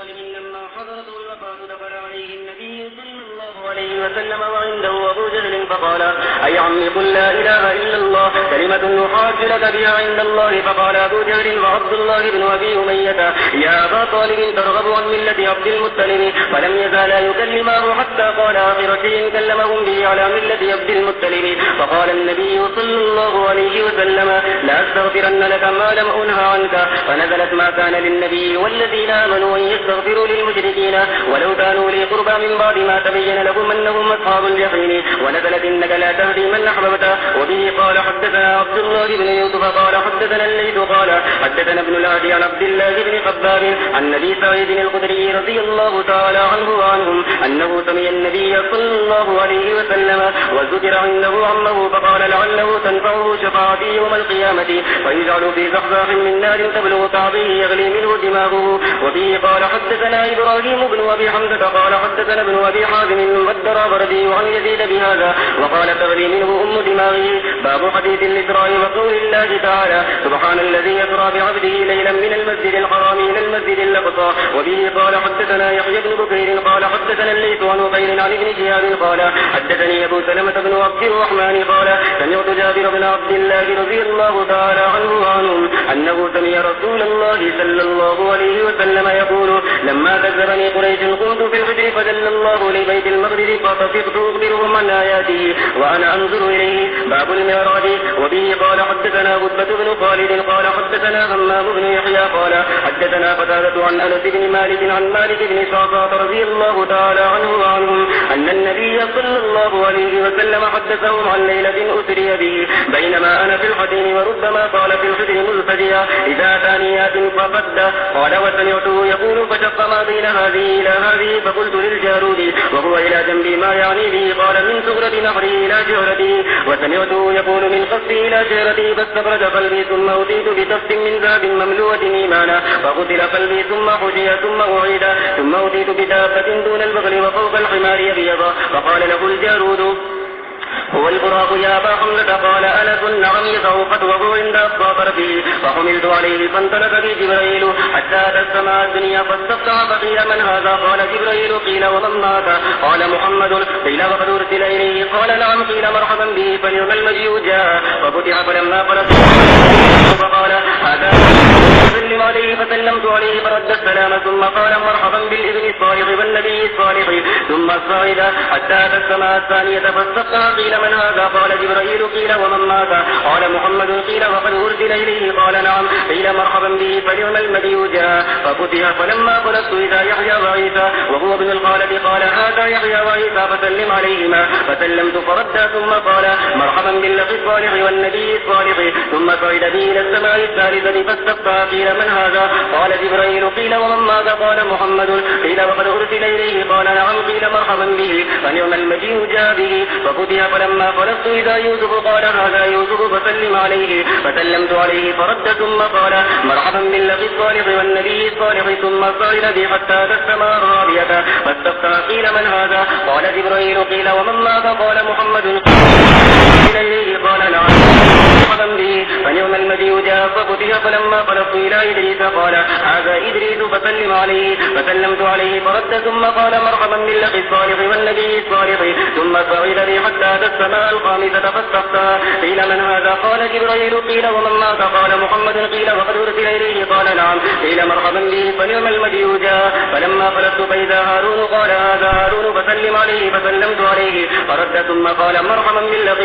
طالب لما حضرته الوفاة دخل عليه النبي صلى الله عليه وسلم وعنده أبو جهل فقال: أي عمي قل لا إله إلا الله كلمة نحاج لك بها عند الله. فقال أبو جهل وعبد الله بن أبي أمية: يا أبا طالب ترغب عن ملة عبد المطلب. فلم يزالا يكلماه حتى قال آخر شيء كلمهم به على ملة عبد المطلب. فقال النبي صلى الله عليه وسلم: لا أستغفرن لك ما لم أنهى عنك. فنزلت ما كان للنبي والذين آمنوا أن يستغفروا للمشركين ولو كانوا لي قربى من بعد ما تبين لهم أنهم أصحاب الجحيم. ونزلت إنك لا تهدي من أحببت. وبه قال حدثنا عبد الله بن يوسف قال حدثنا الليث قال حدثنا ابن الهادي عن عبد الله بن خباب عن أبي سعيد الخدري رضي الله تعالى عنه وعنهم أنه سمع النبي صلى الله عليه وسلم وذكر عنده عمه فقال: لعله تنفعه شفاعتي يوم القيامة فيجعل في زحزاح من نار تبلغ كعبه يغلي منه دماغه. وبه قال حدثنا إبراهيم بن أبي حمزة قال حدثنا ابن أبي حازم والدراوردي عن يزيد بهذا وقال: تغلي منه دماغه. باب حديث الإسراء وقول الله تعالى: سبحان الذي يسرى بعبده ليلا من المسجد الحرام إلى المسجد الأقصى. وبه قال حدثنا يحيى بن بكير قال حدثنا الليث عن عقيل عن ابن شهاب قال حدثني أبو سلمة بن عبد الرحمن قال سمعت جابر بن عبد الله رضي الله تعالى عنه وعنهم أنه سمع رسول الله صلى الله عليه وسلم يقول: لما كذبني قريش قمت في الحجر فدل الله لبيت المقدس فطفقت أخبرهم عن آياته وأنا أنظر إليه. باب المعراج. وبه قال حدثنا غتبة بن خالد قال حدثنا همام بن يحيى قال حدثنا قتادة عن أنس بن مالك عن مالك بن شعبة رضي الله تعالى عنه وعنهم أن النبي صلى الله عليه وسلم حدثهم عن ليلة أسري به بينما أنا في الحديم وربما قال في الحجر مزفجيا إذا ثانيات فقد قال وسمعته يقول: فشق ما بين هذه إلى هذه فقلت للجارود وهو إلى جنبي ما يعني به قال: من سغرة نهري إلى جهرتي. وسمعته يقول: من قصدي إلى جهرتي فاستبرد قلبي ثم أتيت بتفت من ذهب مملوءة إيمانا فقتل قلبي ثم حشي ثم أعيد ثم أتيت بدابة دون البغل وفوق الحمار يبيض. فقال له الجارود: هو البراق يا أبا حمزة؟ قال: أنس: نعم. يضع خطوه عند أقصى طرفه فحملت عليه فانطلق بي جبريل حتى أتى السماء الدنيا فاستفتح فقيل: من هذا؟ قال: جبريل. قيل: ومن معك؟ قال: محمد. قيل: وقد أرسل إليه؟ قال: نعم. قيل: مرحبا به فنعم المجيء جاء. ففتح فلما قلت فقال: هذا فسلم عليه فسلمت عليه فرد السلام ثم قال: مرحبا بالابن الصالح والنبي الصالح. ثم صعد حتى أتى السماء الثانية فاستفتح. قيل: من هذا؟ قال: جبريل. قيل: ومن معك؟ قال: محمد. قيل: وقد أرسل إليه؟ قال: نعم. قيل: مرحبا به فنعم المجيء جاء. ففتح فلما قلت إذا يحيى وعيسى وهو ابن الخالد قال: هذا يحيى وعيسى فسلم عليهما. فسلمت فرد ثم قال: مرحبا بالأخ الصالح والنبي الصالح. ثم صعد به إلى السماء الثالثة فاستفتح. قيل: من هذا؟ قال: جبريل. قيل: ومن معك؟ قال: محمد. قيل: وقد أرسل إليه؟ قال: نعم. قيل: مرحبا به فنعم المجيء جاء به. ففتح فلما قلت إذا يوسف قال: هذا يوسف فسلم عليه. فسلمت عليه فرد ثم قال: مرحبا بالأخ الصالح والنبي الصالح. ثم صعد به حتى أتى السماء الرابعة فاستفتح. قيل: من هذا؟ قال: جبريل. قيل: ومن معك؟ قال: محمد. إليه قال: نعم. مرحبا به فنعم المجيء جاء. ففتح فلما قلت إلى إدريس قال: هذا إدريس فسلم عليه. فسلمت عليه فرد ثم قال: مرحبا بالأخ الصالح والنبي الصالح. ثم صعد به حتى أتى السماء الخامسة فاستفتح. قيل: من هذا؟ قال: جبريل. قيل: ومن معك؟ قال: محمد. قيل: وقد أرسل إليه؟ قال: نعم. قيل: مرحبا به فنعم المجيء جاء. فلما قلت فإذا هارون قال: هذا هارون فسلم عليه. فسلمت عليه فرد ثم قال: مرحبا بالأخ